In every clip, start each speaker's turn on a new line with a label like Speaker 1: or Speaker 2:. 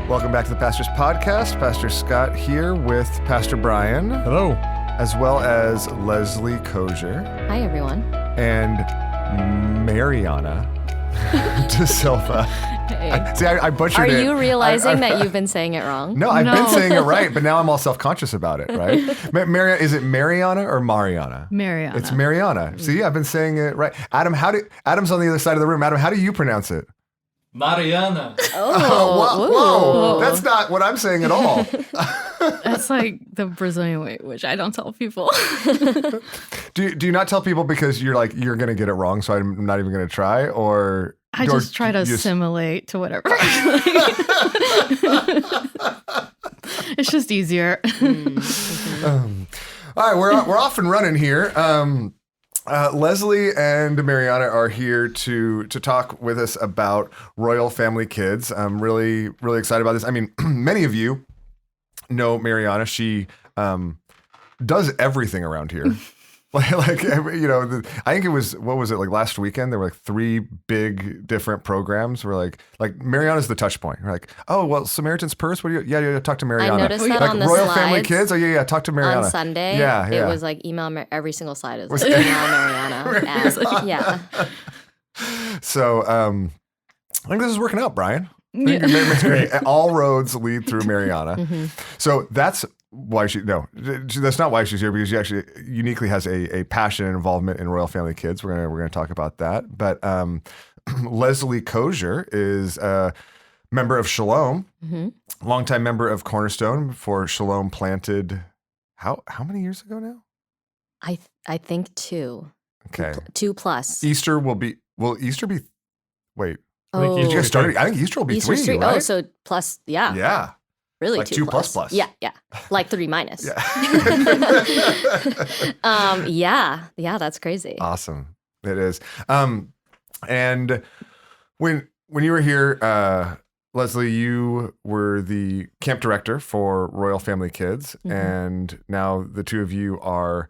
Speaker 1: Welcome back to the Pastor's Podcast. Pastor Scott here with Pastor Brian.
Speaker 2: Hello.
Speaker 1: As well as Leslie Kosier.
Speaker 3: Hi, everyone.
Speaker 1: And Mariana de Silva.
Speaker 3: Hey.
Speaker 1: I butchered
Speaker 3: Are
Speaker 1: it.
Speaker 3: you realizing that you've been saying it wrong?
Speaker 1: No, I've been saying it right, but now I'm all self-conscious about it, right? Is it Mariana or Mariana?
Speaker 2: Mariana.
Speaker 1: It's Mariana. See, I've been saying it right. Adam's on the other side of the room. Adam, how do you pronounce it?
Speaker 4: Mariana.
Speaker 1: Whoa. That's not what I'm saying at all.
Speaker 2: That's like the Brazilian way, which I don't tell people.
Speaker 1: Do you not tell people because you're going to get it wrong, so I'm not even going to try? Or
Speaker 2: I just try to assimilate to whatever. It's just easier.
Speaker 1: All right, we're off and running here. Leslie and Mariana are here to talk with us about Royal Family Kids. I'm really, really excited about this. I mean, many of you know Mariana. She does everything around here. I think it was, what was it, like last weekend? There were like 3 big different programs. We're like Mariana's the touch point. We're like, oh, well, Samaritan's Purse. What do you? Yeah, talk to Mariana.
Speaker 3: I noticed that on the
Speaker 1: Royal
Speaker 3: slides.
Speaker 1: Family Kids. Oh yeah, talk to Mariana.
Speaker 3: On Sunday,
Speaker 1: yeah.
Speaker 3: It was like every single slide is like email Mariana. Yeah.
Speaker 1: So I think this is working out, Brian. All roads lead through Mariana. Mm-hmm. So that's why that's not why she's here, because she actually uniquely has a passion and involvement in Royal Family Kids. We're gonna talk about that. But Leslie Kosier is a member of Shalom, longtime member of Cornerstone before Shalom planted. How many years ago now?
Speaker 3: I think 2.
Speaker 1: Okay,
Speaker 3: 2+.
Speaker 1: Will Easter be? Wait.
Speaker 3: Oh,
Speaker 1: I think Easter will be
Speaker 3: Easter's
Speaker 1: 3,
Speaker 3: 3.
Speaker 1: right?
Speaker 3: Oh, so plus, yeah.
Speaker 1: Yeah.
Speaker 3: Really,
Speaker 1: like
Speaker 3: 2
Speaker 1: plus.
Speaker 3: Yeah. Like 3 minus.
Speaker 1: Yeah.
Speaker 3: Yeah, that's crazy.
Speaker 1: Awesome. It is. And when you were here, Leslie, you were the camp director for Royal Family Kids, and now the two of you are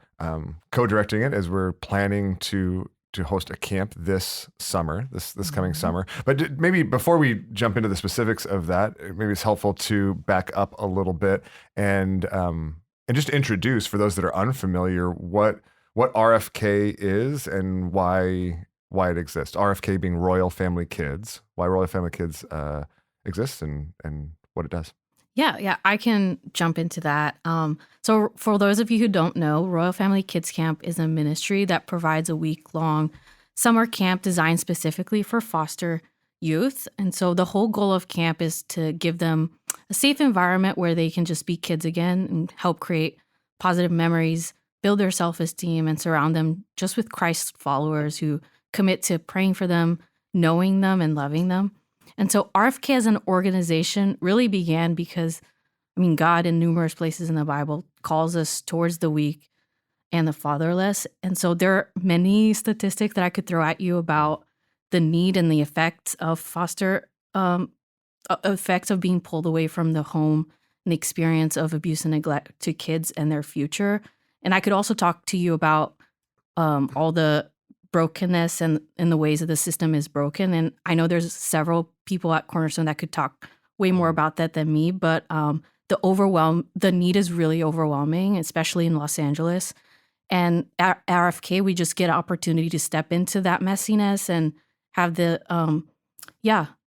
Speaker 1: co-directing it as we're planning to host a camp this summer, this coming summer. But maybe before we jump into the specifics of that, maybe it's helpful to back up a little bit and just introduce, for those that are unfamiliar, what RFK is and why it exists. RFK being Royal Family Kids, why Royal Family Kids exists and what it does.
Speaker 2: Yeah, I can jump into that. So for those of you who don't know, Royal Family Kids Camp is a ministry that provides a week-long summer camp designed specifically for foster youth. And so the whole goal of camp is to give them a safe environment where they can just be kids again and help create positive memories, build their self-esteem, and surround them just with Christ followers who commit to praying for them, knowing them, and loving them. And so RFK as an organization really began because, God in numerous places in the Bible calls us towards the weak and the fatherless. And so there are many statistics that I could throw at you about the need and the effects of effects of being pulled away from the home and the experience of abuse and neglect to kids and their future. And I could also talk to you about all the brokenness and the ways that the system is broken. And I know there's several people at Cornerstone that could talk way more about that than me, but the need is really overwhelming, especially in Los Angeles. And at RFK, we just get an opportunity to step into that messiness and have the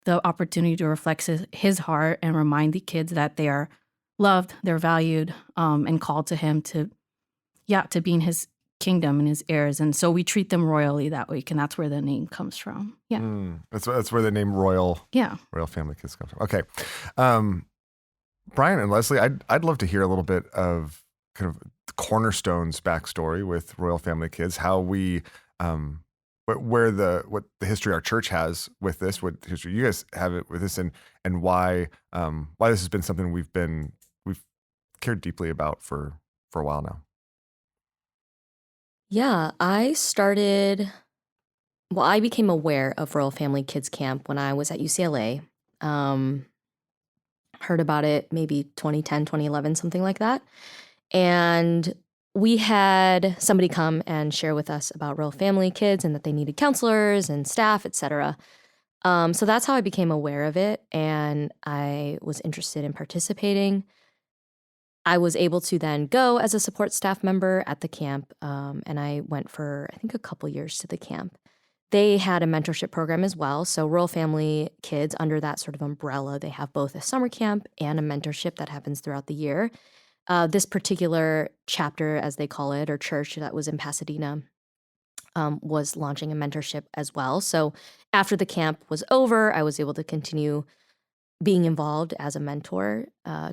Speaker 2: opportunity to reflect his heart and remind the kids that they are loved, they're valued, and called to him to be in his kingdom and his heirs. And so we treat them royally that week, and that's where the name comes from. Yeah.
Speaker 1: That's where the name Royal Family Kids comes from. Okay. Brian and Leslie, I'd love to hear a little bit of kind of Cornerstone's backstory with Royal Family Kids, how we what the history our church has with this, what history you guys have it with this, and why this has been something we've cared deeply about for a while now.
Speaker 3: Yeah, I became aware of Royal Family Kids Camp when I was at UCLA. Heard about it maybe 2010, 2011, something like that. And we had somebody come and share with us about Royal Family Kids and that they needed counselors and staff, etc. So that's how I became aware of it, and I was interested in participating. I was able to then go as a support staff member at the camp, and I went for, I think, a couple years to the camp. They had a mentorship program as well. So Royal Family Kids, under that sort of umbrella, they have both a summer camp and a mentorship that happens throughout the year. This particular chapter, as they call it, or church that was in Pasadena, was launching a mentorship as well. So after the camp was over, I was able to continue being involved as a mentor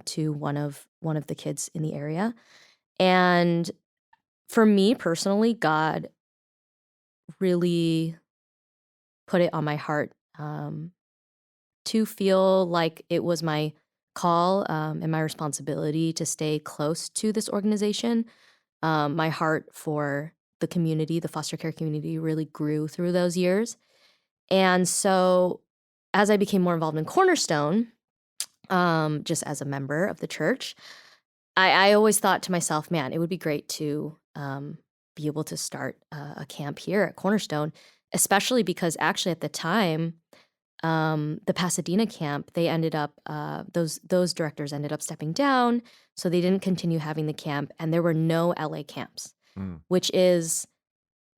Speaker 3: to one of the kids in the area. And for me personally, God really put it on my heart to feel like it was my call and my responsibility to stay close to this organization. My heart for the community, the foster care community, really grew through those years. And so as I became more involved in Cornerstone, just as a member of the church, I always thought to myself, man, it would be great to be able to start a camp here at Cornerstone, especially because actually at the time, the Pasadena camp, they ended up, those directors ended up stepping down, so they didn't continue having the camp, and there were no LA camps, which is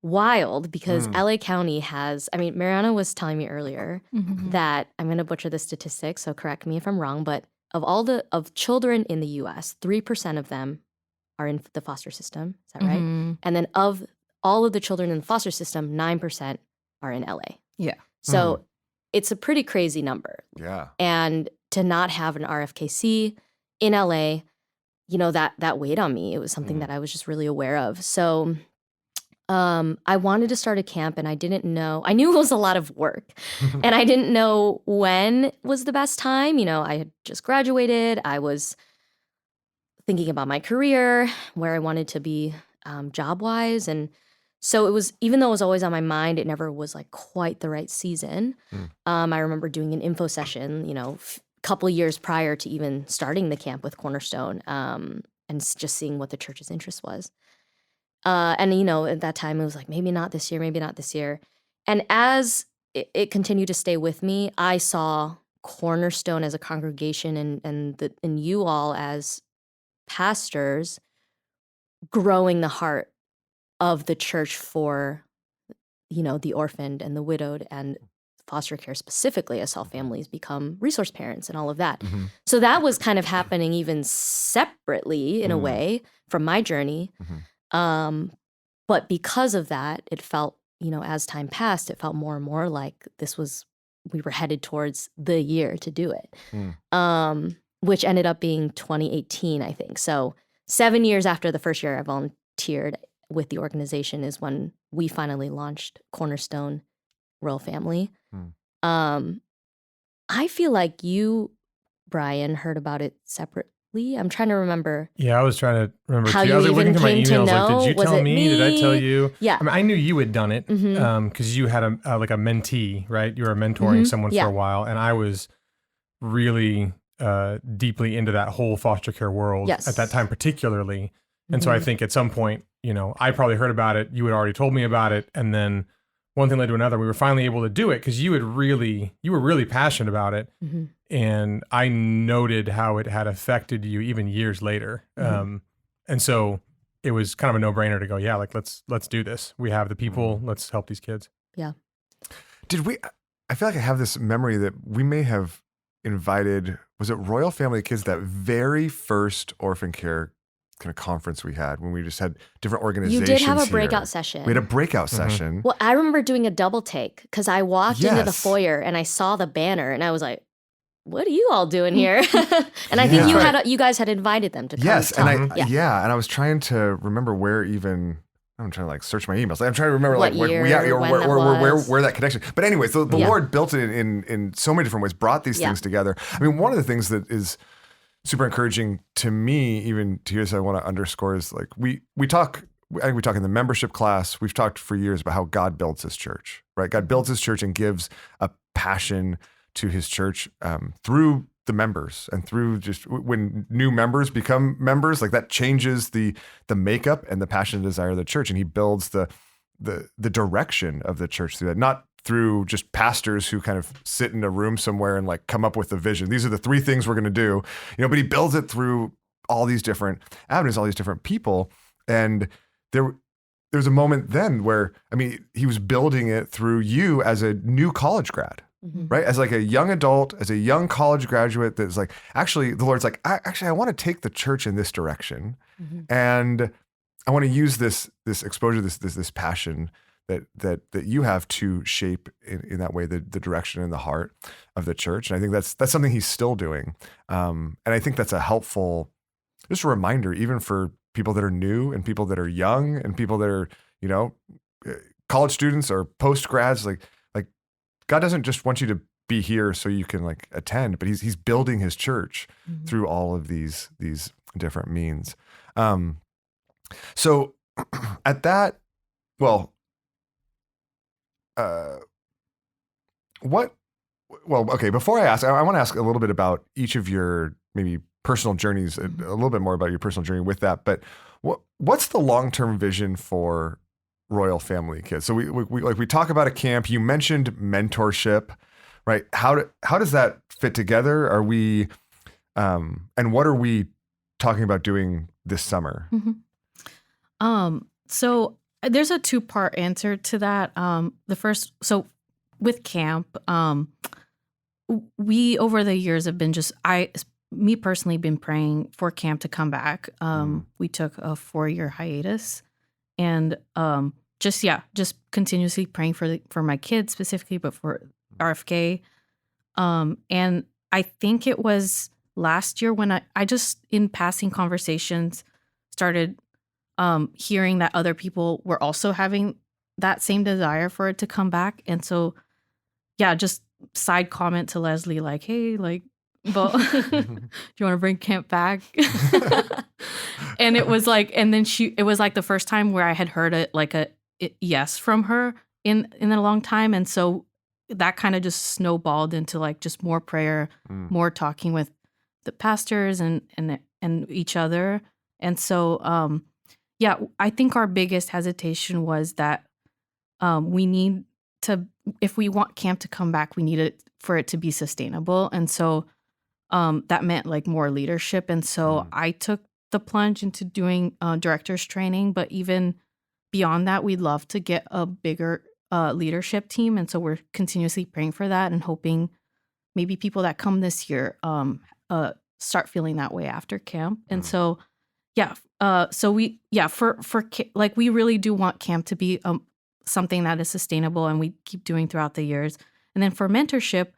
Speaker 3: wild because LA County has, I mean, Mariana was telling me earlier that, I'm going to butcher the statistics, so correct me if I'm wrong, but of children in the US, 3% of them are in the foster system. Is that right? And then of all of the children in the foster system, 9% are in LA.
Speaker 2: Yeah.
Speaker 3: So it's a pretty crazy number.
Speaker 1: Yeah.
Speaker 3: And to not have an RFKC in LA, you know, that weighed on me. It was something that I was just really aware of. So I wanted to start a camp, and I didn't know. I knew it was a lot of work, and I didn't know when was the best time. You know, I had just graduated. I was thinking about my career, where I wanted to be job-wise. And so it was, even though it was always on my mind, it never was like quite the right season. I remember doing an info session, you know, couple of years prior to even starting the camp with Cornerstone, and just seeing what the church's interest was. And, you know, at that time, it was like, maybe not this year, maybe not this year. And as it continued to stay with me, I saw Cornerstone as a congregation and you all as pastors growing the heart of the church for, you know, the orphaned and the widowed, and foster care specifically, as all families become resource parents and all of that. So that was kind of happening even separately in a way from my journey. But because of that, it felt, you know, as time passed, it felt more and more like we were headed towards the year to do it, which ended up being 2018, I think. So 7 years after the first year I volunteered with the organization is when we finally launched Cornerstone Royal Family. I feel like you, Brian, heard about it separately. I'm trying to remember.
Speaker 5: Yeah, I was trying to remember
Speaker 3: how
Speaker 5: too.
Speaker 3: you
Speaker 5: I was
Speaker 3: even
Speaker 5: looking through my
Speaker 3: came to
Speaker 5: emails.
Speaker 3: know.
Speaker 5: Like, did you
Speaker 3: Was
Speaker 5: tell
Speaker 3: it
Speaker 5: me? Did I tell you?
Speaker 3: Yeah.
Speaker 5: I mean, I knew you had done it because you had like a mentee, right? You were mentoring someone for a while, and I was really deeply into that whole foster care world at that time, particularly. And so I think at some point, you know, I probably heard about it. You had already told me about it, and then one thing led to another. We were finally able to do it because you were really passionate about it. And I noted how it had affected you even years later. And so it was kind of a no-brainer to go, yeah, like let's do this. We have the people, let's help these kids.
Speaker 3: Yeah.
Speaker 1: I feel like I have this memory that we may have invited, was it Royal Family Kids, that very first orphan care kind of conference we had when we just had different organizations.
Speaker 3: You did have a
Speaker 1: here.
Speaker 3: breakout session.
Speaker 1: We had a breakout session.
Speaker 3: Well, I remember doing a double take because I walked into the foyer and I saw the banner and I was like, what are you all doing here? And I think you guys had invited them to come.
Speaker 1: Yes,
Speaker 3: talk.
Speaker 1: and I was trying to remember where even. I'm trying to like search my emails. I'm trying to remember
Speaker 3: What
Speaker 1: like
Speaker 3: year,
Speaker 1: where that connection. But anyway, so the Lord built it in so many different ways, brought these things together. I mean, one of the things that is super encouraging to me, even to hear this, I want to underscore is like we talk. I think we talk in the membership class. We've talked for years about how God builds His church, right? God builds His church and gives a passion to His church through the members and through just when new members become members, like that changes the makeup and the passion and desire of the church, and He builds the direction of the church through that. Not through just pastors who kind of sit in a room somewhere and like come up with a vision. These are the 3 things we're going to do, but he builds it through all these different avenues, all these different people. And there's a moment then where, he was building it through you as a new college grad, right? As like a young adult, as a young college graduate that's like, actually, the Lord's like, I want to take the church in this direction. And I want to use this exposure, this passion that you have to shape in that way the direction and the heart of the church. And I think that's something he's still doing. And I think that's a helpful, just a reminder, even for people that are new and people that are young and people that are, college students or post grads. Like God doesn't just want you to be here so you can like attend, but he's building his church through all of these different means. So at that, okay, before I ask, I want to ask a little bit about each of your maybe personal journeys, a little bit more about your personal journey with that. But what's the long-term vision for Royal Family Kids? So we talk about a camp. You mentioned mentorship, right? How does that fit together? Are we, and what are we talking about doing this summer?
Speaker 2: So there's a 2-part answer to that. The first, so with camp, we over the years have been me personally been praying for camp to come back. We took a 4-year hiatus, and just continuously praying for my kids specifically, but for RFK. And I think it was last year when I just in passing conversations started hearing that other people were also having that same desire for it to come back. And so, just side comment to Leslie, like, hey, like, but do you want to bring camp back? And it was like, and then it was like the first time where I had heard a yes from her in a long time. And so that kind of just snowballed into like just more prayer, more talking with the pastors and each other. And so, I think our biggest hesitation was that we need to, if we want camp to come back, we need it for it to be sustainable. And so that meant like more leadership. And so I took the plunge into doing director's training. But even beyond that, we'd love to get a bigger leadership team. And so we're continuously praying for that and hoping maybe people that come this year start feeling that way after camp. And so, we really do want camp to be something that is sustainable and we keep doing throughout the years. And then for mentorship,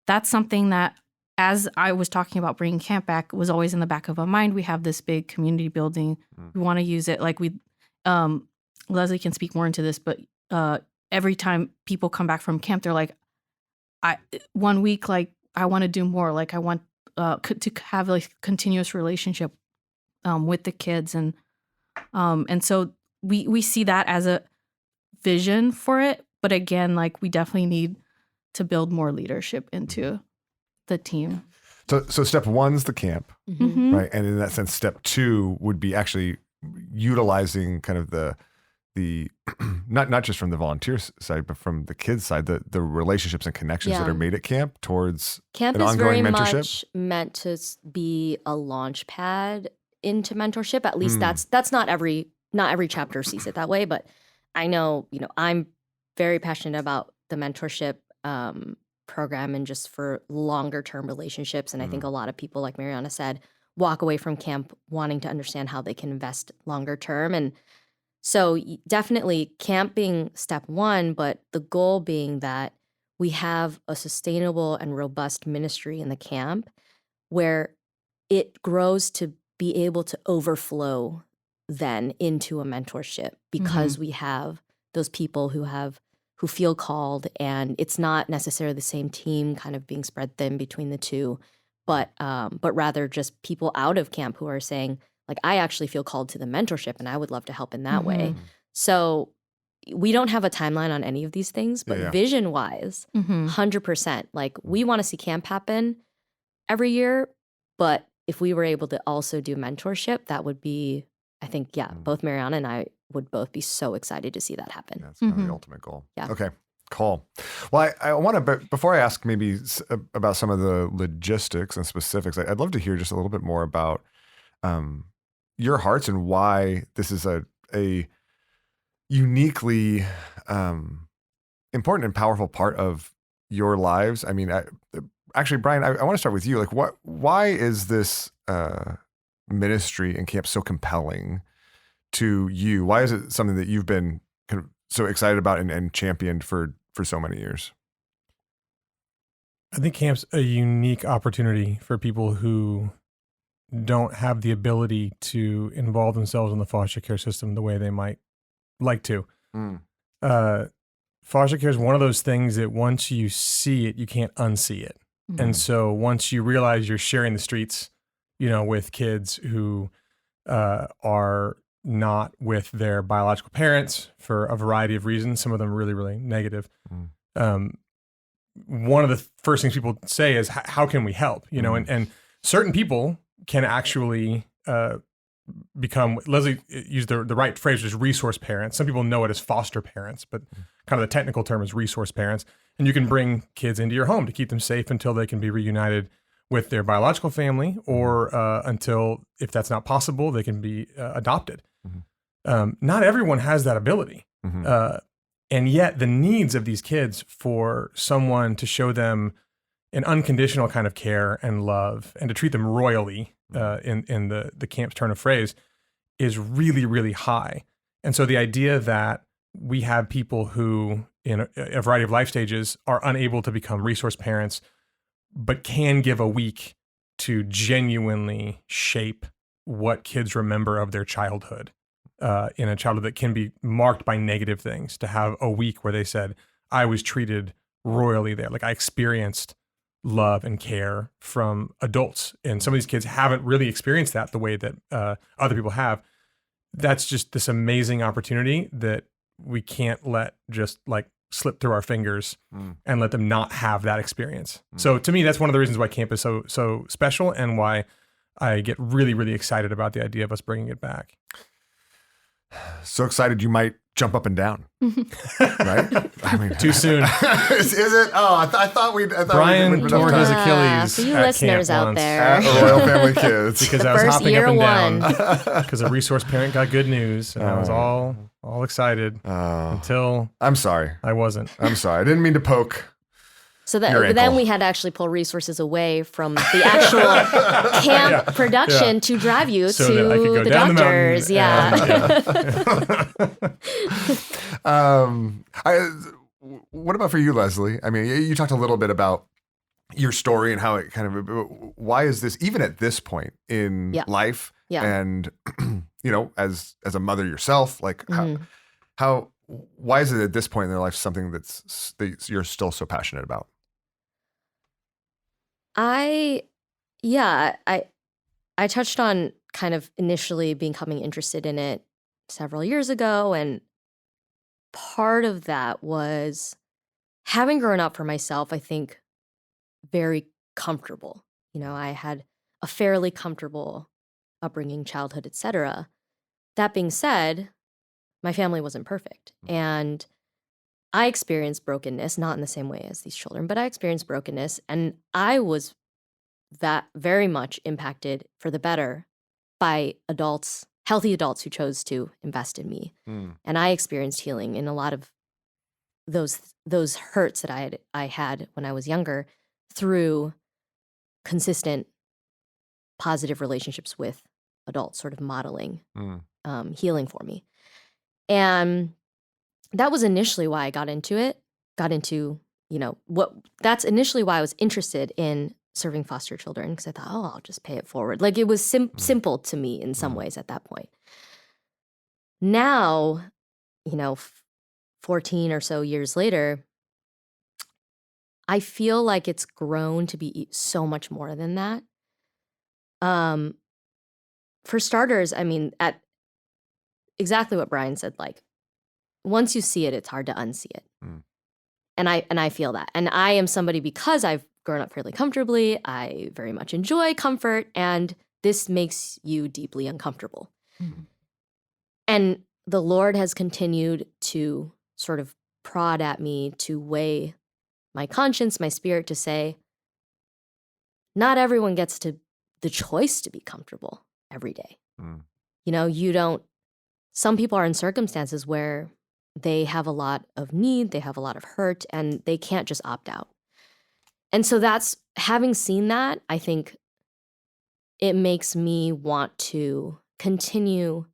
Speaker 2: that's something that, as I was talking about bringing camp back, was always in the back of our mind. We have this big community building. We want to use it. Like Leslie can speak more into this, but every time people come back from camp, they're like, 1 week, like, I want to do more. Like, I want to have a continuous relationship with the kids. And so we see that as a vision for it. But again, like, we definitely need to build more leadership into the team.
Speaker 1: So step 1's the camp, right? And in that sense, step 2 would be actually utilizing kind of the not just from the volunteer side, but from the kids side, the relationships and connections that are made at camp towards
Speaker 3: camp
Speaker 1: an
Speaker 3: is
Speaker 1: ongoing
Speaker 3: very
Speaker 1: mentorship.
Speaker 3: Much meant to be a launch pad into mentorship. At least that's not every chapter sees it that way, but I know, I'm very passionate about the mentorship program and just for longer term relationships. And I think a lot of people, like Mariana said, walk away from camp wanting to understand how they can invest longer term. And so definitely camp being step 1, but the goal being that we have a sustainable and robust ministry in the camp where it grows to be able to overflow then into a mentorship because we have those people who feel called, and it's not necessarily the same team kind of being spread thin between the two, but rather just people out of camp who are saying, like, I actually feel called to the mentorship and I would love to help in that way. So we don't have a timeline on any of these things, but vision wise, 100%, like, we want to see camp happen every year, but if we were able to also do mentorship, that would be, I think, both Mariana and I would both be so excited to see that happen.
Speaker 1: That's kind of the ultimate goal.
Speaker 3: Yeah.
Speaker 1: Okay. Cool. Well, I want to, but before I ask maybe about some of the logistics and specifics, I'd love to hear just a little bit more about your hearts and why this is a uniquely important and powerful part of your lives. I mean, actually, Brian, I want to start with you. Like, why is this ministry and camp so compelling to you? Why is it something that you've been kind of so excited about and championed for so many years?
Speaker 5: I think camp's a unique opportunity for people who don't have the ability to involve themselves in the foster care system the way they might like to. Foster care is one of those things that once you see it, you can't unsee it. And so once you realize you're sharing the streets, with kids who are not with their biological parents for a variety of reasons, some of them really, really negative. One of the first things people say is, how can we help? And certain people can actually become, Leslie used the right phrase, which is resource parents. Some people know it as foster parents, but kind of the technical term is resource parents. And you can bring kids into your home to keep them safe until they can be reunited with their biological family, or until, if that's not possible, they can be adopted. Not everyone has that ability. And yet the needs of these kids for someone to show them an unconditional kind of care and love and to treat them royally, in the camp's turn of phrase, is really, really high. And so the idea that we have people who in a variety of life stages are unable to become resource parents, but can give a week to genuinely shape what kids remember of their childhood, in a childhood that can be marked by negative things, to have a week where they said, I was treated royally there. Like, I experienced love and care from adults. And some of these kids haven't really experienced that the way that other people have. That's just this amazing opportunity that we can't let just like slip through our fingers and let them not have that experience. So to me, that's one of the reasons why camp is so special, and why I get really, really excited about the idea of us bringing it back.
Speaker 1: So excited you might jump up and down, right? I mean,
Speaker 5: too soon.
Speaker 1: Is it? Oh, I thought
Speaker 5: Brian tore his Achilles.
Speaker 3: For you
Speaker 5: at
Speaker 3: listeners
Speaker 5: camp
Speaker 3: out
Speaker 5: once.
Speaker 3: there,
Speaker 1: at Royal Family Kids,
Speaker 5: because I was
Speaker 3: First
Speaker 5: hopping
Speaker 3: year
Speaker 5: up and
Speaker 3: one.
Speaker 5: down because a resource parent got good news, and I was all excited until
Speaker 1: I'm sorry.
Speaker 5: I wasn't.
Speaker 1: I'm sorry. I didn't mean to poke.
Speaker 3: So
Speaker 1: Your
Speaker 3: then
Speaker 1: ankle.
Speaker 3: we had to actually pull resources away from the actual camp production to drive you
Speaker 5: So
Speaker 3: to
Speaker 5: that I could go
Speaker 3: the
Speaker 5: down
Speaker 3: doctors.
Speaker 5: the mountain.
Speaker 1: What about for you, Leslie? I mean, you talked a little bit about your story and how it kind of, why is this, even at this point in life, and as a mother yourself, like why is it at this point in their life something that you're still so passionate about?
Speaker 3: I touched on kind of initially becoming interested in it several years ago, and part of that was having grown up for myself, I think, very comfortable. I had a fairly comfortable upbringing, childhood, etc. That being said, my family wasn't perfect, and I experienced brokenness, not in the same way as these children, but I experienced brokenness, and I was that very much impacted for the better by adults, healthy adults who chose to invest in me. And I experienced healing in a lot of those hurts that I had when I was younger through consistent positive relationships with adults, sort of modeling healing for me. And that was initially why I got into that's initially why I was interested in serving foster children, because I thought, I'll just pay it forward. Like, it was simple to me in some ways at that point. Now, 14 or so years later, I feel like it's grown to be so much more than that. For starters, I mean, at exactly what Brian said, like, once you see it, it's hard to unsee it. And I feel that. And I am somebody, because I've grown up fairly comfortably, I very much enjoy comfort, and this makes you deeply uncomfortable. And the Lord has continued to sort of prod at me to weigh my conscience, my spirit, to say, not everyone gets the choice to be comfortable every day. Some people are in circumstances where they have a lot of need, they have a lot of hurt, and they can't just opt out. And so having seen that, I think it makes me want to continue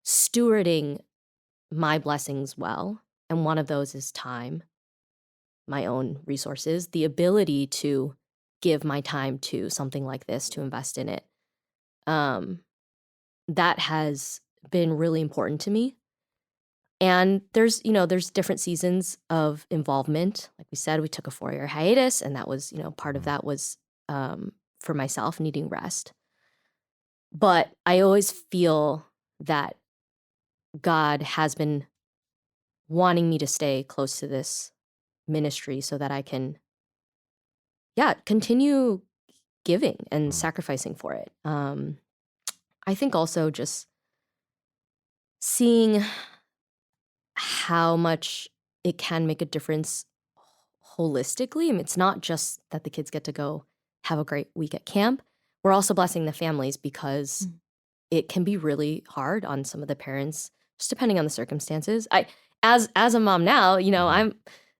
Speaker 3: stewarding my blessings well. And one of those is time, my own resources, the ability to give my time to something like this, to invest in it. That has been really important to me. And there's different seasons of involvement. Like we said, we took a 4-year hiatus, and that was, part of that was for myself needing rest. But I always feel that God has been wanting me to stay close to this ministry so that I can, continue giving and sacrificing for it. I think also just seeing how much it can make a difference holistically. I mean, it's not just that the kids get to go have a great week at camp. We're also blessing the families because it can be really hard on some of the parents, just depending on the circumstances. As a mom now,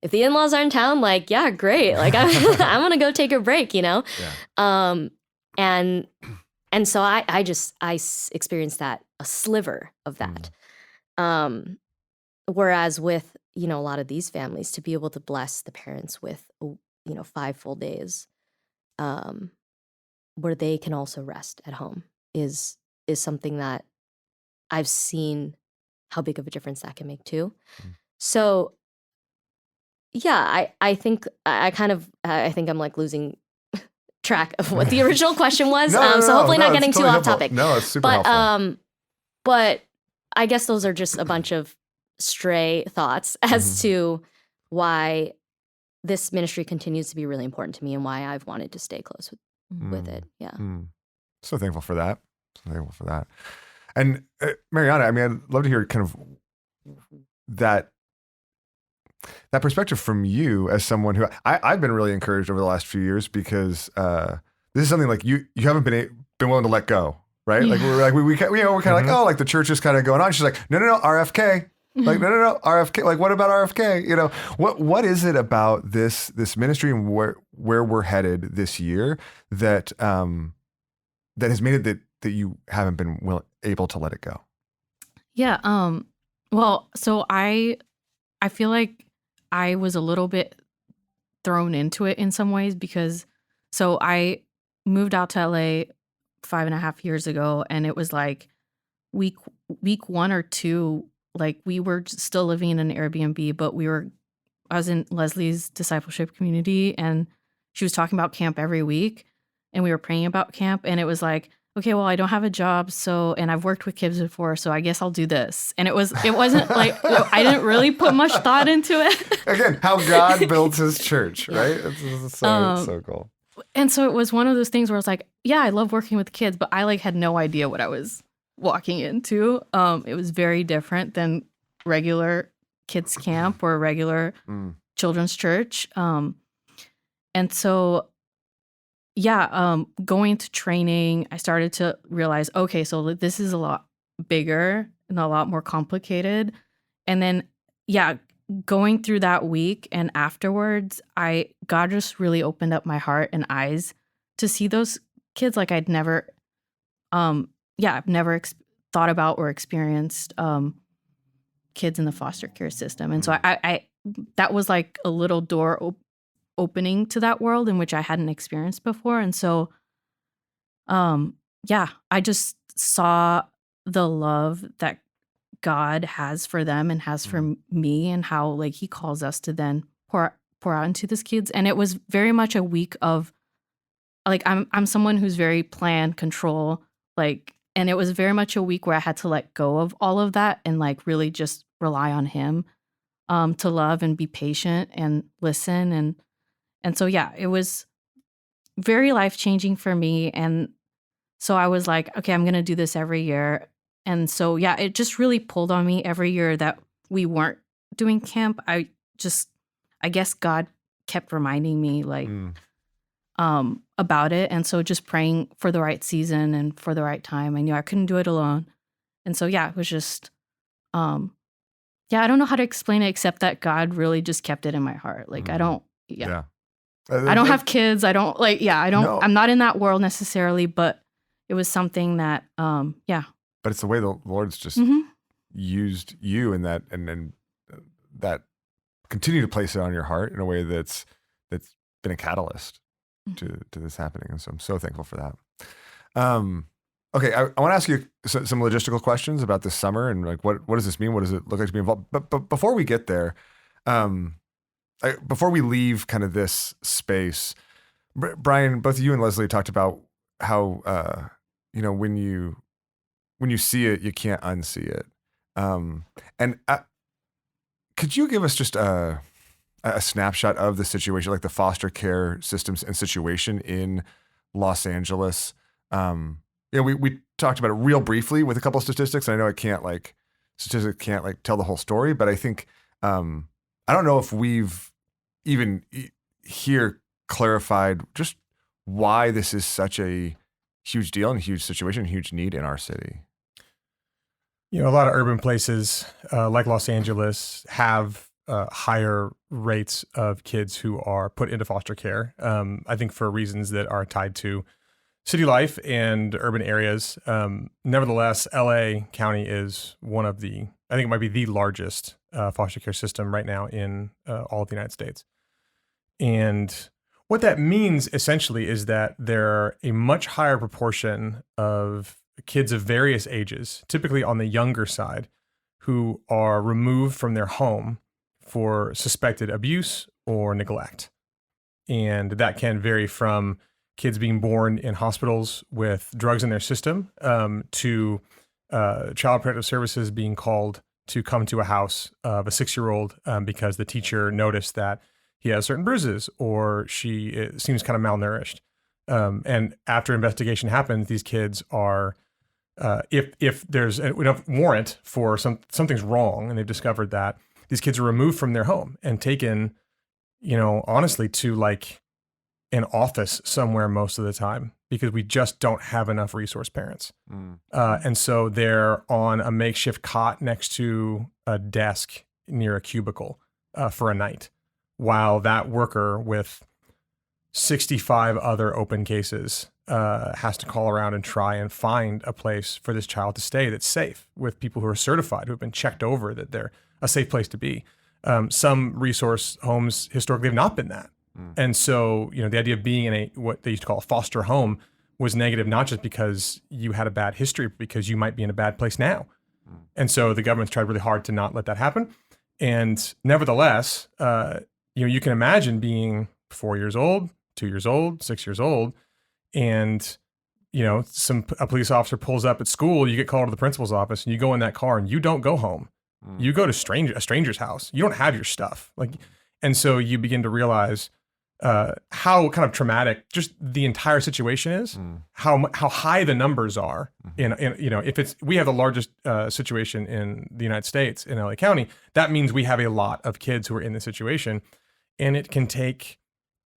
Speaker 3: if the in-laws are in town, like, yeah, great. Like I want to go take a break, Yeah. And so I experienced that, a sliver of that. Whereas with, a lot of these families, to be able to bless the parents with, 5 full days, where they can also rest at home is something that I've seen how big of a difference that can make too. So yeah, I think I'm like losing track of what the original question was. So hopefully not getting too off topic.
Speaker 1: No, it's super helpful.
Speaker 3: But I guess those are just a bunch of stray thoughts as to why this ministry continues to be really important to me and why I've wanted to stay close with it. Yeah.
Speaker 1: So thankful for that. And Mariana, I mean, I'd love to hear kind of that perspective from you as someone who I've been really encouraged over the last few years, because this is something like you haven't been willing to let go, right? Yeah. Like we're kind of like, oh, like the church is kind of going on. She's like, no, RFK. Like, no, RFK. Like, what about RFK? What is it about this ministry and where we're headed this year that has made it that you haven't been able to let it go?
Speaker 2: Yeah. Well, so I feel like I was a little bit thrown into it in some ways, because so I moved out to LA 5.5 years ago, and it was like week 1 or 2. Like, we were still living in an Airbnb, but I was in Leslie's discipleship community, and she was talking about camp every week, and we were praying about camp, and it was like, okay, well, I don't have a job, and I've worked with kids before, so I guess I'll do this. And it wasn't like, I didn't really put much thought into it.
Speaker 1: Again, how God builds his church, right? It's so cool.
Speaker 2: And so it was one of those things where I was like, yeah, I love working with kids, but I had no idea what I was walking into. It was very different than regular kids camp or regular children's church. And so, going to training, I started to realize, okay, so this is a lot bigger and a lot more complicated. And then, going through that week and afterwards, God just really opened up my heart and eyes to see those kids like I'd never, I've never thought about or experienced kids in the foster care system. And so I that was like a little door opening to that world in which I hadn't experienced before. And so, I just saw the love that God has for them and has for me, and how like he calls us to then pour out into these kids. And it was very much a week of like, I'm someone who's very plan, control, like, and it was very much a week where I had to let go of all of that and like really just rely on him to love and be patient and listen. And so, it was very life-changing for me. And so I was like, okay, I'm going to do this every year. And so, it just really pulled on me every year that we weren't doing camp, I guess God kept reminding me about it. And so just praying for the right season and for the right time. I knew I couldn't do it alone. And so, yeah, it was just, I don't know how to explain it except that God really just kept it in my heart. Like, I don't have kids. I don't
Speaker 1: No.
Speaker 2: I'm not in that world necessarily, but it was something that,
Speaker 1: But it's the way the Lord's just used you in that, and that continue to place it on your heart in a way that's been a catalyst to this happening. And so I'm so thankful for that. Okay, I want to ask you some logistical questions about this summer and like what does this mean? What does it look like to be involved? But before we get there, before we leave kind of this space, Brian, both you and Leslie talked about how when you see it, you can't unsee it. And could you give us just a snapshot of the situation, like the foster care systems and situation in Los Angeles? We talked about it real briefly with a couple of statistics. And I know statistics can't tell the whole story, but I think, I don't know if we've even here clarified just why this is such a huge deal and huge situation, huge need in our city.
Speaker 5: A lot of urban places like Los Angeles have higher rates of kids who are put into foster care. I think for reasons that are tied to city life and urban areas. Nevertheless, LA County is one of I think it might be the largest foster care system right now in all of the United States. And what that means essentially is that there are a much higher proportion of kids of various ages, typically on the younger side, who are removed from their home for suspected abuse or neglect. And that can vary from kids being born in hospitals with drugs in their system to Child Protective Services being called to come to a house of a 6-year-old because the teacher noticed that he has certain bruises or she seems kind of malnourished. And after investigation happens, these kids are, if there's enough warrant for something's wrong and they've discovered that, these kids are removed from their home and taken, honestly to like an office somewhere most of the time because we just don't have enough resource parents. And so they're on a makeshift cot next to a desk near a cubicle for a night, while that worker with 65 other open cases has to call around and try and find a place for this child to stay that's safe with people who are certified, who have been checked over that they're a safe place to be. Some resource homes historically have not been that. And so, the idea of being in what they used to call a foster home was negative, not just because you had a bad history, but because you might be in a bad place now. And so the government's tried really hard to not let that happen. And nevertheless, you can imagine being 4 years old, 2 years old, 6 years old, and a police officer pulls up at school, you get called to the principal's office, and you go in that car and you don't go home. You go to a stranger's house. You don't have your stuff. And so you begin to realize how kind of traumatic just the entire situation is, how high the numbers are. If we have the largest situation in the United States in LA County, that means we have a lot of kids who are in this situation, and it can take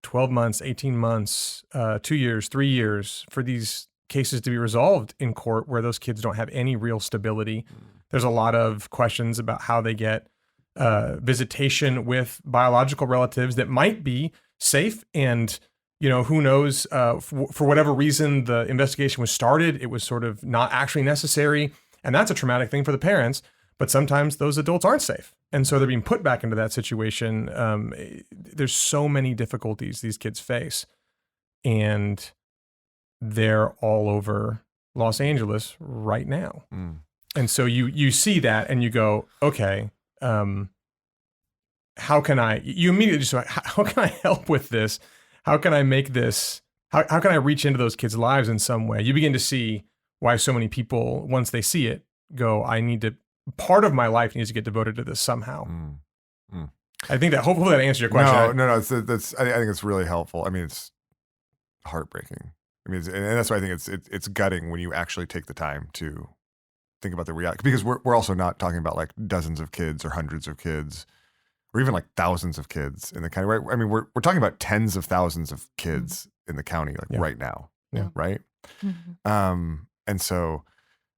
Speaker 5: 12 months, 18 months, 2 years, 3 years for these cases to be resolved in court where those kids don't have any real stability. There's a lot of questions about how they get visitation with biological relatives that might be safe. And, who knows, for whatever reason, the investigation was started, it was sort of not actually necessary. And that's a traumatic thing for the parents. But sometimes those adults aren't safe. And so they're being put back into that situation. There's so many difficulties these kids face. And they're all over Los Angeles right now. And so you see that and you go, okay, how can I, you immediately just, how can I help with this? How can I make this, how can I reach into those kids' lives in some way? You begin to see why so many people, once they see it, go, part of my life needs to get devoted to this somehow. I think that hopefully that answers your question.
Speaker 1: No, I think it's really helpful. I mean, it's heartbreaking. I mean, and that's why I think it's gutting when you actually take the time to think about the reality, because we're also not talking about like dozens of kids or hundreds of kids or even like thousands of kids in the county, right? I mean, we're talking about tens of thousands of kids in the county, like right now, right? And so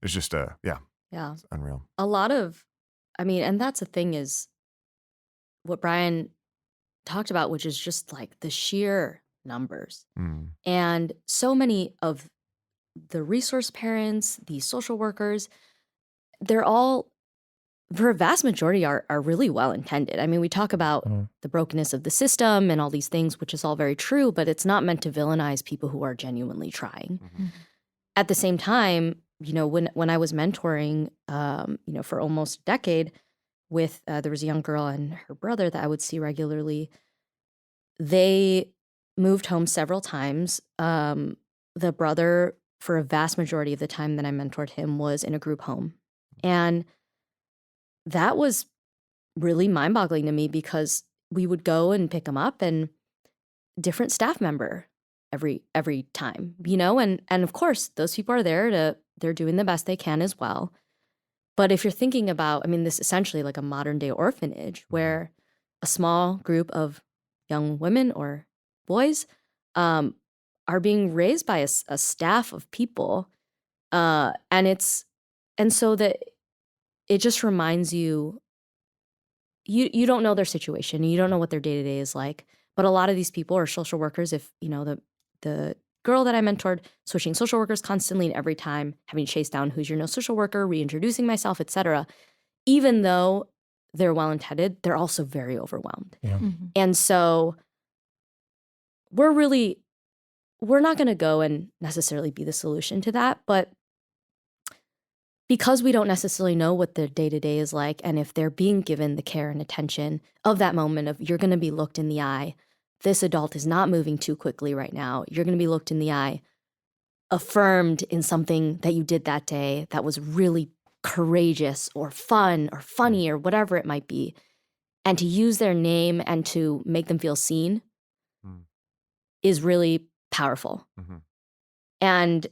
Speaker 1: it's just it's unreal.
Speaker 3: A lot of, I mean, and that's the thing is what Brian talked about, which is just like the sheer numbers. And so many of the resource parents, the social workers, they're all, for a vast majority, are really well intended. I mean, we talk about the brokenness of the system and all these things, which is all very true, but it's not meant to villainize people who are genuinely trying. At the same time, you know, when I was mentoring, you know, for almost a decade with, there was a young girl and her brother that I would see regularly. They moved home several times. The brother, for a vast majority of the time that I mentored him, was in a group home. And that was really mind-boggling to me because we would go and pick him up and different staff member every time, you know, and of course those people are they're doing the best they can as well. But if you're thinking about, I mean, this is essentially like a modern day orphanage where a small group of young women or boys are being raised by a staff of people, and so that it just reminds you don't know their situation, you don't know what their day-to-day is like. But a lot of these people are social workers. If you know the girl that I mentored, switching social workers constantly, and every time having to chase down who's your no social worker, reintroducing myself, etc. Even though they're well-intended, they're also very overwhelmed. And so we're not going to go and necessarily be the solution to that, but because we don't necessarily know what their day-to-day is like, and if they're being given the care and attention of that moment of you're going to be looked in the eye, this adult is not moving too quickly right now, you're going to be looked in the eye, affirmed in something that you did that day that was really courageous or fun or funny or whatever it might be, and to use their name and to make them feel seen is really powerful. And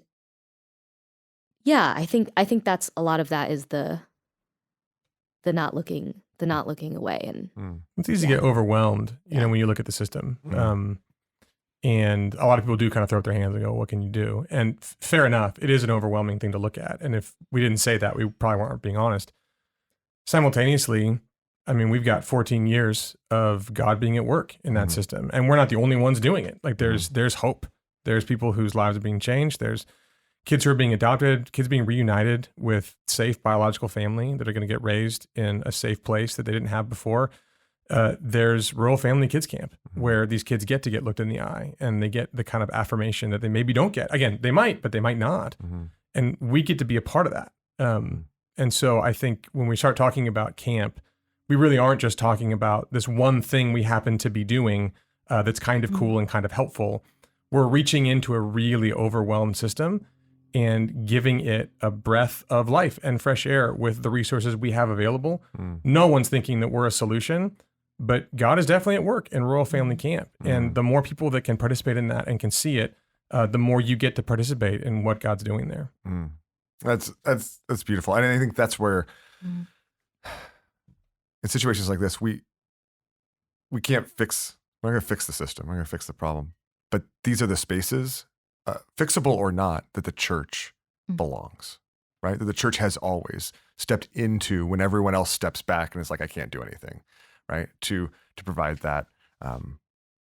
Speaker 3: yeah, I think that's a lot of that is the not looking away. And
Speaker 5: it's easy to get overwhelmed, you know, when you look at the system. And a lot of people do kind of throw up their hands and go, what can you do? And fair enough, it is an overwhelming thing to look at. And if we didn't say that, we probably weren't being honest. Simultaneously, I mean, we've got 14 years of God being at work in that system. And we're not the only ones doing it. Like there's hope. There's people whose lives are being changed. There's kids who are being adopted, kids being reunited with safe biological family that are going to get raised in a safe place that they didn't have before. There's Rural Family Kids Camp where these kids get to get looked in the eye and they get the kind of affirmation that they maybe don't get. Again, they might, but they might not. And we get to be a part of that. And so I think when we start talking about camp, we really aren't just talking about this one thing we happen to be doing that's kind of cool and kind of helpful. We're reaching into a really overwhelmed system and giving it a breath of life and fresh air with the resources we have available. No one's thinking that we're a solution, but God is definitely at work in Rural Family Camp. And the more people that can participate in that and can see it, the more you get to participate in what God's doing there.
Speaker 1: That's beautiful. And I think that's where in situations like this, we're not going to fix the system. We're going to fix the problem. But these are the spaces, fixable or not, that the church belongs, right? That the church has always stepped into when everyone else steps back and is like, I can't do anything, right? To provide that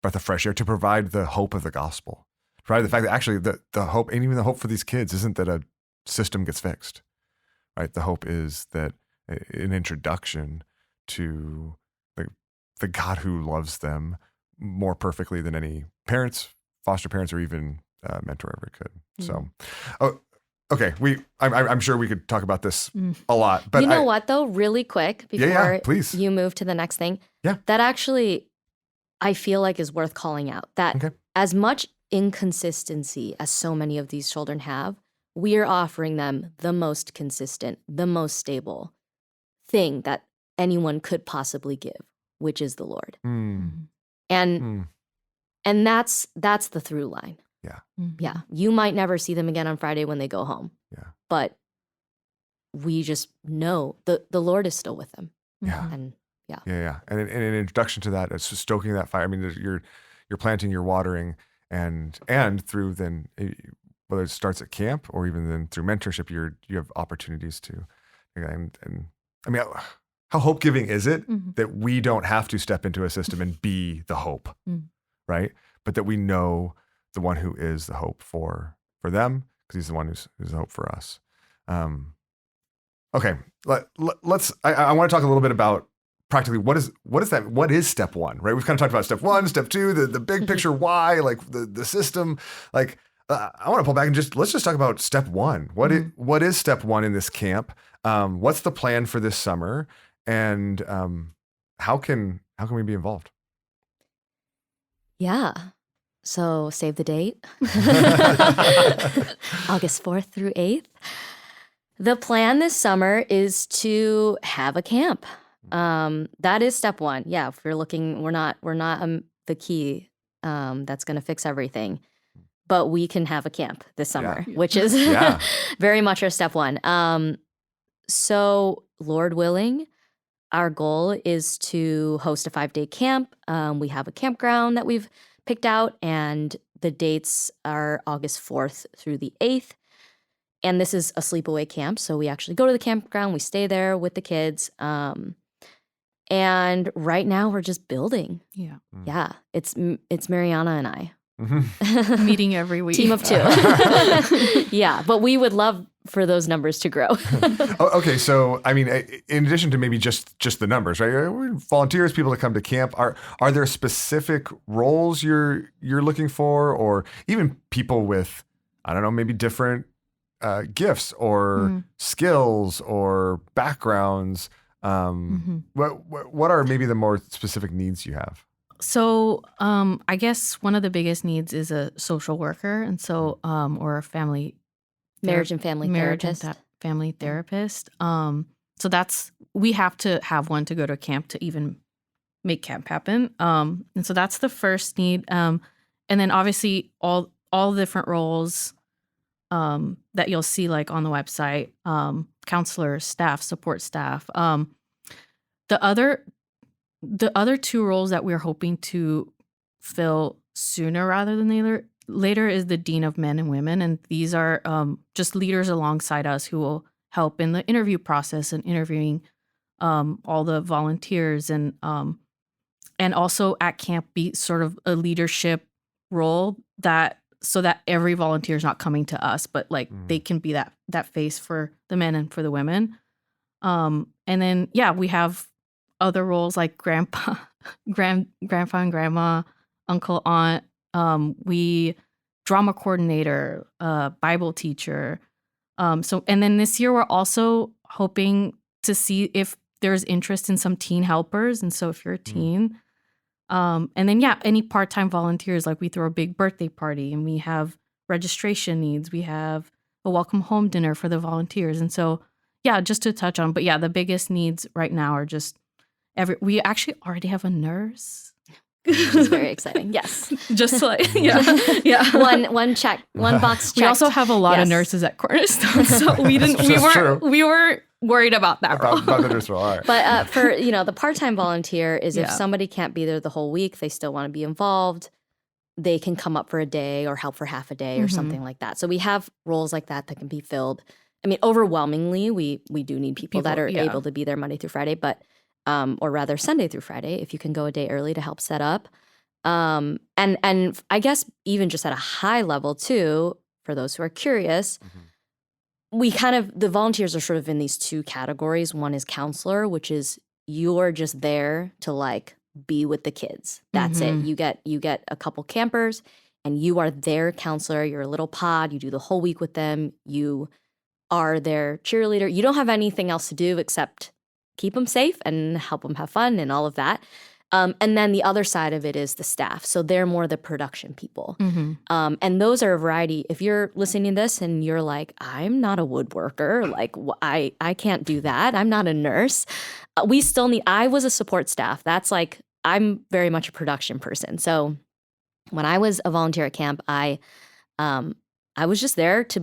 Speaker 1: breath of fresh air, to provide the hope of the gospel, to provide the fact that actually the hope, and even the hope for these kids, isn't that a system gets fixed, right? The hope is that an introduction to the God who loves them more perfectly than any parents, foster parents, or even mentor ever could. So, okay, I'm sure we could talk about this a lot, but
Speaker 3: you know what though, really quick before
Speaker 1: please.
Speaker 3: You move to the next thing, that actually I feel like is worth calling out. That as much inconsistency as so many of these children have, we are offering them the most consistent, the most stable thing that anyone could possibly give, which is the Lord. And that's the through line. Yeah. You might never see them again on Friday when they go home. But we just know the Lord is still with them.
Speaker 1: Yeah.
Speaker 3: And
Speaker 1: Yeah. And an introduction to that, it's just stoking that fire. I mean, you're planting, you're watering, and through then, whether it starts at camp or even then through mentorship, you have opportunities to, and I mean, how hope giving is it that we don't have to step into a system and be the hope, right? But that we know the one who is the hope for them, because he's the one who's the hope for us. Okay, let's. I want to talk a little bit about practically what is that? What is step one, right? We've kind of talked about step one, step two, the big picture, why, like the system. Like I want to pull back and let's just talk about step one. What is step one in this camp? What's the plan for this summer, and how can we be involved?
Speaker 3: Yeah. So save the date, August 4th through 8th. The plan this summer is to have a camp. That is step one. Yeah, if you're looking, we're not the key that's going to fix everything, but we can have a camp this summer, which is very much our step one. So Lord willing, our goal is to host a 5-day camp. We have a campground that we've picked out, and the dates are August 4th through the 8th. And this is a sleepaway camp. So we actually go to the campground, we stay there with the kids. And right now we're just building. Yeah. Yeah. It's Mariana and I.
Speaker 2: Meeting every week.
Speaker 3: Team of 2. Yeah. But we would love for those numbers to grow.
Speaker 1: Okay. So, I mean, in addition to maybe just the numbers, right? Volunteers, people that come to camp, are there specific roles you're looking for, or even people with, I don't know, maybe different gifts or skills or backgrounds? What are maybe the more specific needs you have?
Speaker 2: So I guess one of the biggest needs is a social worker, and so or a family
Speaker 3: marriage and family therapist.
Speaker 2: Family therapist. So we have to have one to go to camp to even make camp happen. And so that's the first need. And then obviously all the different roles that you'll see like on the website, counselors, staff, support staff. The other 2 roles that we're hoping to fill sooner rather than later is the Dean of Men and Women. And these are just leaders alongside us who will help in the interview process and interviewing all the volunteers, and also at camp be sort of a leadership role so that every volunteer is not coming to us, but like they can be that face for the men and for the women. And then, we have other roles like grandpa and grandma, uncle, aunt, drama coordinator, Bible teacher. And then this year we're also hoping to see if there's interest in some teen helpers. And so if you're a teen, and then, any part-time volunteers, like we throw a big birthday party and we have registration needs. We have a welcome home dinner for the volunteers. And so, just to touch on, but the biggest needs right now are just we actually already have a nurse.
Speaker 3: Which is very exciting. Yes.
Speaker 2: Just like,
Speaker 3: One check, one box checked.
Speaker 2: We also have a lot of nurses at Cornerstone, so we were worried about that role.
Speaker 1: About the nurse role, all right.
Speaker 3: But for, the part-time volunteer is if somebody can't be there the whole week, they still want to be involved, they can come up for a day or help for half a day or something like that. So we have roles like that can be filled. I mean, overwhelmingly, we do need people that are able to be there Monday through Friday, but or rather Sunday through Friday, if you can go a day early to help set up. And I guess even just at a high level too, for those who are curious, we the volunteers are sort of in these 2 categories. One is counselor, which is you're just there to like be with the kids. That's it. You get a couple campers and you are their counselor. You're a little pod. You do the whole week with them. You are their cheerleader. You don't have anything else to do except keep them safe and help them have fun and all of that. And then the other side of it is the staff. So they're more the production people. And those are a variety. If you're listening to this and you're like, I'm not a woodworker, like I can't do that. I'm not a nurse. We still I was a support staff. That's like, I'm very much a production person. So when I was a volunteer at camp, I I was just there to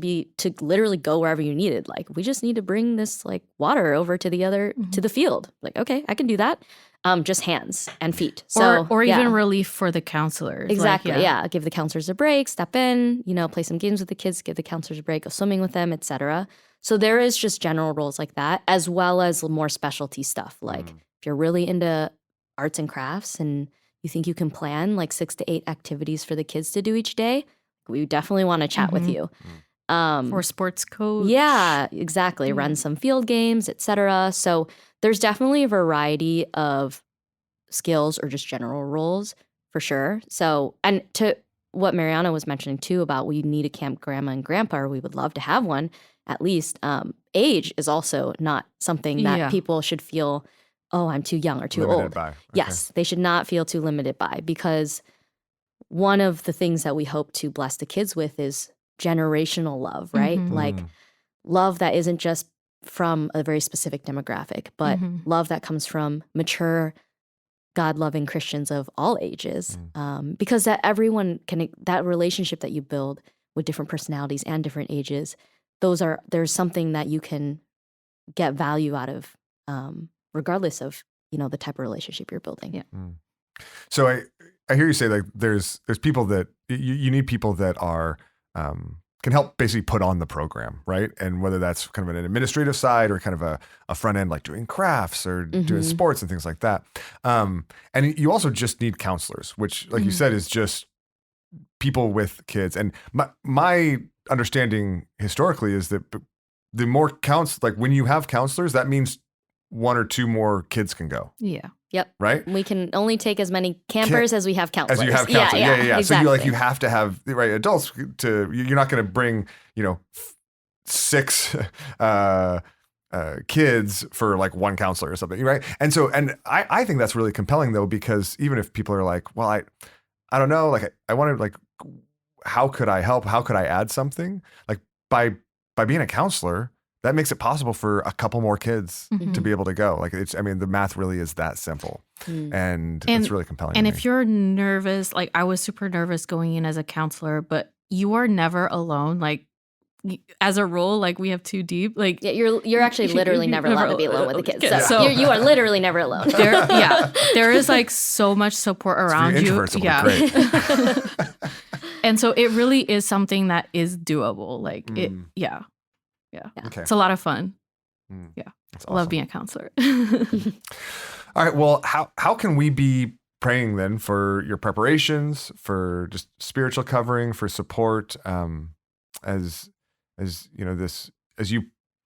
Speaker 3: literally go wherever you needed. Like, we just need to bring this like water over to the field. Like, okay, I can do that. Just hands and feet. So
Speaker 2: or even relief for the counselors.
Speaker 3: Exactly. Like, give the counselors a break, step in, play some games with the kids, give the counselors a break, go swimming with them, etc. So there is just general roles like that, as well as more specialty stuff. Like if you're really into arts and crafts and you think you can plan like 6 to 8 activities for the kids to do each day, we definitely want to chat with you.
Speaker 2: For sports coach.
Speaker 3: Yeah, exactly. Run some field games, etc. So there's definitely a variety of skills or just general roles for sure. So, and to what Mariana was mentioning too about we need a camp grandma and grandpa, or we would love to have one at least. Age is also not something that people should feel, oh, I'm too young or too
Speaker 1: limited
Speaker 3: old.
Speaker 1: By. Okay.
Speaker 3: Yes, they should not feel too limited by, because one of the things that we hope to bless the kids with is generational love, right? Like love that isn't just from a very specific demographic, but love that comes from mature, God-loving Christians of all ages. Because that relationship that you build with different personalities and different ages, there's something that you can get value out of, regardless of, the type of relationship you're building.
Speaker 2: Yeah.
Speaker 1: So I hear you say like there's people that you need people that are can help basically put on the program, right? And whether that's kind of an administrative side or kind of a front end, like doing crafts or doing sports and things like that. And you also just need counselors, which, like you said, is just people with kids. And my understanding historically is that the more like when you have counselors, that means 1 or 2 more kids can go.
Speaker 2: Yeah.
Speaker 3: Yep.
Speaker 1: Right.
Speaker 3: We can only take as many campers as we have counselors.
Speaker 1: As you have counselors. Yeah.
Speaker 3: Exactly.
Speaker 1: So you have to have adults you're not going to bring 6 kids for like 1 counselor or something, right? And I think that's really compelling though, because even if people are like, well, I don't know, like I want to like, how could I help? How could I add something? Like by being a counselor, that makes it possible for a couple more kids to be able to go. Like the math really is that simple. And it's really compelling.
Speaker 2: And if you're nervous, like I was super nervous going in as a counselor, but you are never alone. Like as a role, like we have 2 deep, like
Speaker 3: you're actually literally never allowed to be alone with the kids. So you are literally never alone.
Speaker 2: There is like so much support around you.
Speaker 1: Great.
Speaker 2: And so it really is something that is doable. Like it. Yeah.
Speaker 1: Okay.
Speaker 2: It's a lot of fun. Yeah.
Speaker 1: That's
Speaker 2: I love
Speaker 1: awesome.
Speaker 2: being a counselor.
Speaker 1: All right. Well, how can we be praying then for your preparations, for just spiritual covering, for support, as you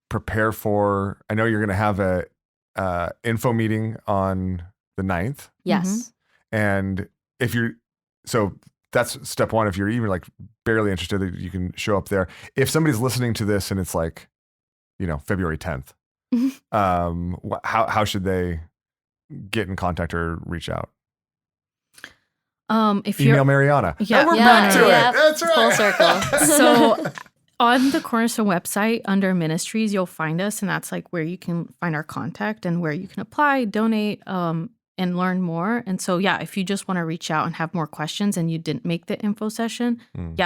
Speaker 1: prepare for, I know you're going to have a info meeting on the 9th.
Speaker 3: Yes.
Speaker 1: And so that's step 1. If you're even like barely interested, you can show up there. If somebody's listening to this and it's like, February 10th, how should they get in contact or reach out?
Speaker 2: If
Speaker 1: Email Mariana.
Speaker 2: Yeah.
Speaker 1: We're back to it. That's right.
Speaker 3: Full circle.
Speaker 2: So on the Cornerstone website under ministries, you'll find us, and that's like where you can find our contact and where you can apply, donate, and learn more. And so, if you just want to reach out and have more questions and you didn't make the info session,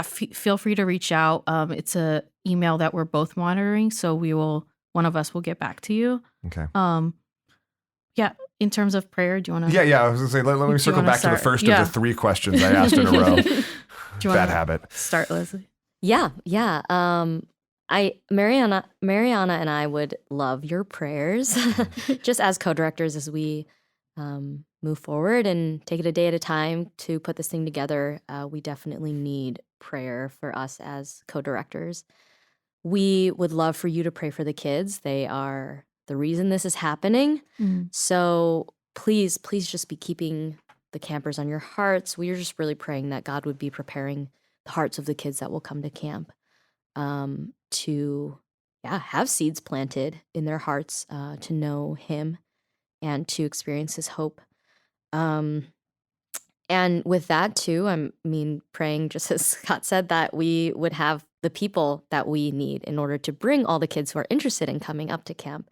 Speaker 2: feel free to reach out. It's a email that we're both monitoring. So one of us will get back to you.
Speaker 1: Okay.
Speaker 2: In terms of prayer, do you want to?
Speaker 1: Yeah. I was going to say, let me circle back to the first of the 3 questions I asked in a row. Bad habit.
Speaker 2: Start, Leslie.
Speaker 3: Yeah. Mariana and I would love your prayers just as co-directors as we move forward and take it a day at a time to put this thing together. We definitely need prayer for us as co-directors. We would love for you to pray for the kids. They are the reason this is happening. So please just be keeping the campers on your hearts. We are just really praying that God would be preparing the hearts of the kids that will come to camp to have seeds planted in their hearts to know Him and to experience His hope. And with that too, praying, just as Scott said, that we would have the people that we need in order to bring all the kids who are interested in coming up to camp.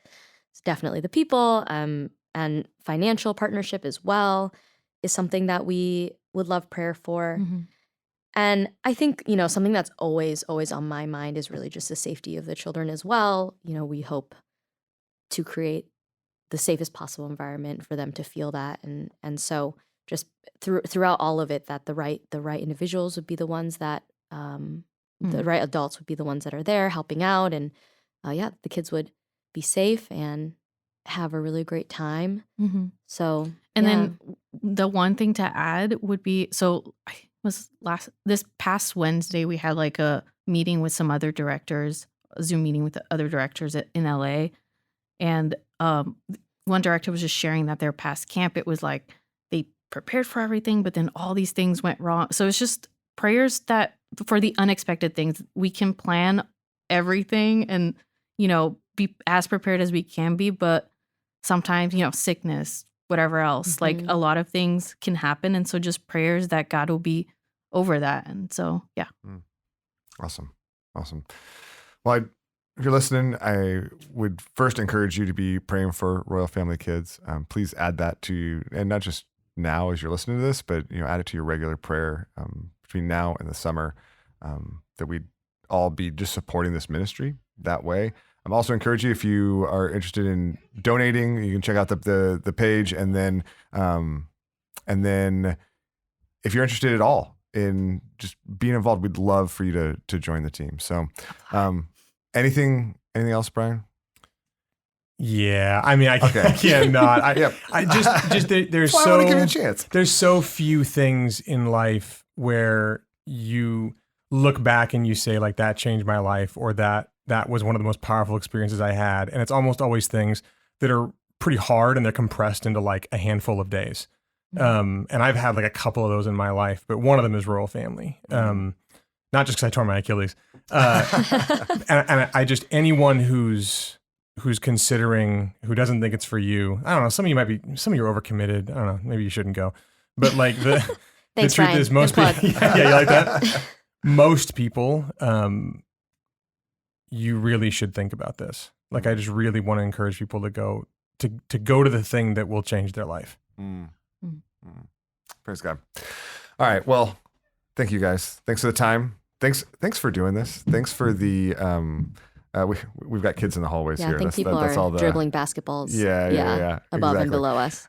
Speaker 3: It's definitely the people, and financial partnership as well is something that we would love prayer for. And I think, something that's always on my mind is really just the safety of the children as well. We hope to create the safest possible environment for them to feel that. And so just throughout all of it, that the right individuals would be the ones that, the right adults would be the ones that are there helping out. And the kids would be safe and have a really great time.
Speaker 2: Mm-hmm.
Speaker 3: So,
Speaker 2: and then the one thing to add would be, this past Wednesday, we had like a meeting with some other directors, a Zoom meeting with the other directors in LA. And one director was just sharing that their past camp, it was like they prepared for everything, but then all these things went wrong. So it's just prayers that for the unexpected things, we can plan everything and, be as prepared as we can be. But sometimes, sickness, whatever else, like a lot of things can happen. And so just prayers that God will be over that. And so, yeah.
Speaker 1: Awesome. Well, if you're listening, I would first encourage you to be praying for Royal Family Kids. Please add that to, and not just now as you're listening to this, but add it to your regular prayer between now and the summer, that we'd all be just supporting this ministry that way. I'm also encourage you, if you are interested in donating, you can check out the page, and then if you're interested at all in just being involved, we'd love for you to join the team. So, anything else, Brian?
Speaker 5: Yeah, I mean, I can't not. I just there's
Speaker 1: I want to give you a chance.
Speaker 5: There's so few things in life where you look back and you say, like, that changed my life, or that was one of the most powerful experiences I had. And it's almost always things that are pretty hard and they're compressed into like a handful of days. And I've had like a couple of those in my life, but one of them is Royal Family. Not just because I tore my Achilles. And I just, anyone who's considering, who doesn't think it's for you, I don't know, some of you are overcommitted. I don't know, maybe you shouldn't go. But like the
Speaker 3: Thanks,
Speaker 5: truth
Speaker 3: Ryan.
Speaker 5: is most people, yeah, you like that? Most people, you really should think about this. Like, I just really want to encourage people to go to the thing that will change their life.
Speaker 1: Praise God. All right. Well, thank you guys. Thanks for the time. Thanks for doing this. Thanks for the we've got kids in the hallways here.
Speaker 3: I think people are dribbling basketballs.
Speaker 1: Yeah.
Speaker 3: Above
Speaker 1: exactly.
Speaker 3: and below us.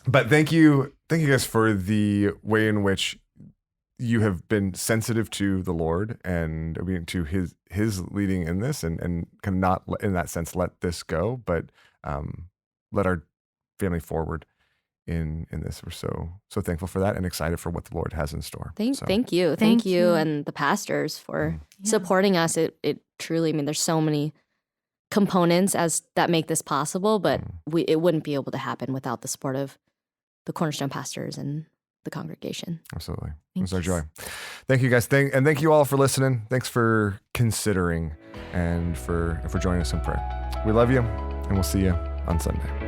Speaker 1: But thank you guys for the way in which you have been sensitive to the Lord and to his leading in this, and kind of not in that sense let this go, but let our family forward in this. We're so thankful for that and excited for what the Lord has in store.
Speaker 3: Thank you and the pastors for supporting us. It truly, there's so many components that make this possible, but it wouldn't be able to happen without the support of the Cornerstone pastors and the congregation.
Speaker 1: Absolutely. It was our joy. Thank you guys. Thank you all for listening. Thanks for considering and for joining us in prayer. We love you, and we'll see you on Sunday.